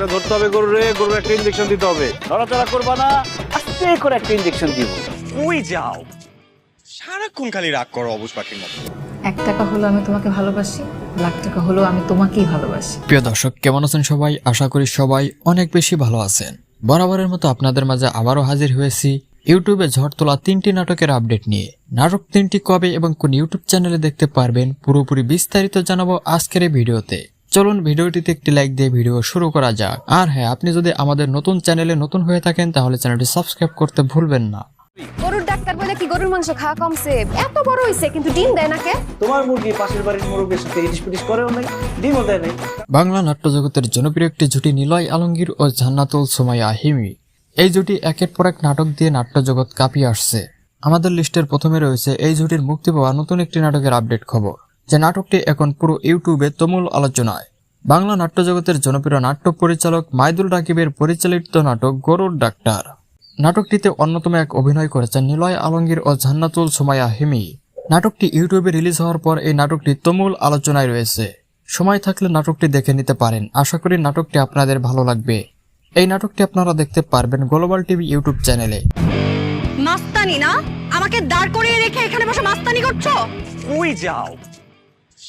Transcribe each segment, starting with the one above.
করে ধরতে হবে গরুরে, গরুর একটা ইনজেকশন দিতে হবে। নড়াচড়া করবা না, আস্তে করে একটা ইনজেকশন দিব। ওই যাও, সারাক্ষণ খালি রাগ করো অবুঝ পাখির মতো। 1 টাকা হলো আমি তোমাকে ভালোবাসি, লাখ টাকা হলো আমি তোমাকেই ভালোবাসি। প্রিয় দর্শক, কেমন আছেন সবাই? আশা করি সবাই অনেক বেশি ভালো আছেন। বরাবরের মতো আপনাদের মাঝে আবারও হাজির হয়েছি ইউটিউবে ঝড় তোলা 3টি নাটকের আপডেট নিয়ে। নাটক 3টি কবে এবং কোন ইউটিউব চ্যানেলে দেখতে পারবেন পুরোপুরি বিস্তারিত জানাবো আজকের এই ভিডিওতে। চলুন ভিডিওটিতে একটি লাইক দিয়ে ভিডিও শুরু করা যাক। আর হ্যাঁ, আপনি যদি আমাদের নতুন চ্যানেলে নতুন হয়ে থাকেন তাহলে চ্যানেলটি সাবস্ক্রাইব করতে ভুলবেন না। গরুর ডাক্তার বলে কি গরুর মাংস খাওয়া কমছে? এত বড় হইছে কিন্তু ডিম দেয় না কে? তোমার মুরগি পাশের বাড়ির মুরগির সাথে ইটিস পিটিস করেও নাই, ডিমও দেয় নাই। বাংলা নাট্যজগতের জনপ্রিয় একটি জুটি নিলয় আলমগীর ও জান্নাতুল সুমাইয়া হিমি। এই জুটি একের পর এক নাটক দিয়ে নাট্যজগৎ কাঁপিয়ে আসছে। আমাদের লিস্টের প্রথমে রয়েছে এই জুটির মুক্তি পাওয়া নতুন একটি নাটকের আপডেট খবর, যে নাটকটি এখন পুরো ইউটিউবে তুমুল আলোচনায়। বাংলা নাট্যজগতের জনপ্রিয় নাট্য পরিচালক মাইদুল রাকিবের পরিচালিত নাটক গরুর ডাক্তার। নাটকটিতে অন্যতম এক অভিনয় করেছেন নিলয় আলমগীর ও জান্নাতুল সুমাইয়া হিমি। নাটকটি ইউটিউবে রিলিজ হওয়ার পর এই নাটকটি তুমুল আলোচনায় রয়েছে। সময় থাকলে নাটকটি দেখে নিতে পারেন। আশা করি নাটকটি আপনাদের ভালো লাগবে। এই নাটকটি আপনারা দেখতে পারবেন গ্লোবাল টিভি ইউটিউব চ্যানেলে। মাস্তানি না, আমাকে দাঁড় করিয়ে রেখে এখানে বসে মাস্তানি করছো? ওই যাও,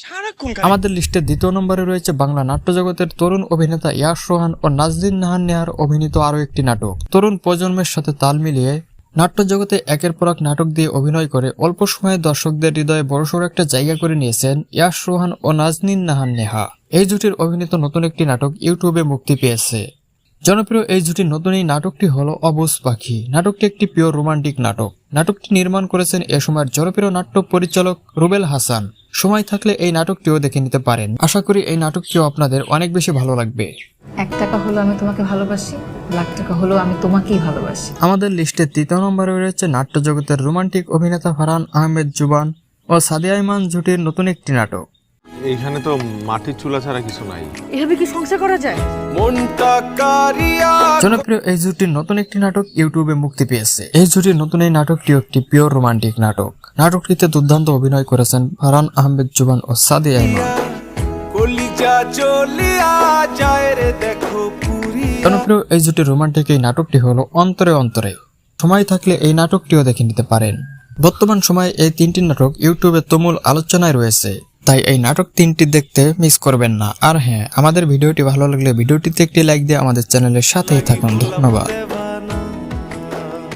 সারাক্ষণ আমাদের লিস্টের দ্বিতীয় নম্বরে রয়েছে বাংলা নাট্যজগতের তরুণ অভিনেতা ইয়াশ রোহান ও নাজদিন নাহান নেহার অভিনীত আরও একটি নাটক। তরুণ প্রজন্মের সাথে তাল মিলিয়ে নাট্যজগতে একের পর এক নাটক দিয়ে অভিনয় করে অল্প সময়ে দর্শকদের হৃদয়ে বড়সড় একটা জায়গা করে নিয়েছেন ইয়াশ রোহান ও নাজনীন নাহান নেহা। এই জুটির অভিনীত নতুন একটি নাটক ইউটিউবে মুক্তি পেয়েছে। জনপ্রিয় এই জুটির নতুন এই নাটকটি হলো অবুঝ পাখি। নাটকটি একটি পিওর রোমান্টিক নাটক। নাটকটি নির্মাণ করেছেন এ সময়ের জনপ্রিয় নাট্য পরিচালক রুবেল হাসান। সময় থাকলে এই নাটকটিও দেখে নিতে পারেন। আশা করি এই নাটকটিও আপনাদের অনেক বেশি ভালো লাগবে। 1 টাকা হলো আমি তোমাকে ভালোবাসি, লাখ টাকা হলো আমি তোমাকেই ভালোবাসি। আমাদের লিস্টের 3য় নম্বরে রয়েছে নাট্যজগতের রোমান্টিক অভিনেতা ফারহান আহমেদ জুবান ও সাদিয়া ইমান জুটির নতুন একটি নাটক। এইখানে তো মাটির চুলা ছাড়া কিছু নাই। এভাবে কি সংসার করা যায়? জনপ্রিয় এই জুটির নতুন একটি নাটক ইউটিউবে মুক্তি পেয়েছে। এই জুটির নতুন এই নাটকটি একটি পিওর রোমান্টিক নাটক। নাটকটিতে দুর্দান্ত অভিনয় করেছেন ফারহান আহমেদ জুবান ও সাদিয়া ইমান। জনপ্রিয় এই জুটির রোমান্টিক এই নাটকটি হলো অন্তরে অন্তরে। সময় থাকলে এই নাটকটিও দেখে নিতে পারেন। বর্তমান সময়ে এই 3টি নাটক ইউটিউবে তুমুল আলোচনায় রয়েছে, তাই এই নাটক 3টি দেখতে মিস করবেন না। আর হ্যাঁ, আমাদের ভিডিওটি ভালো লাগলে ভিডিওটিতে একটি লাইক দিয়ে আমাদের চ্যানেলের সাথেই থাকুন। ধন্যবাদ।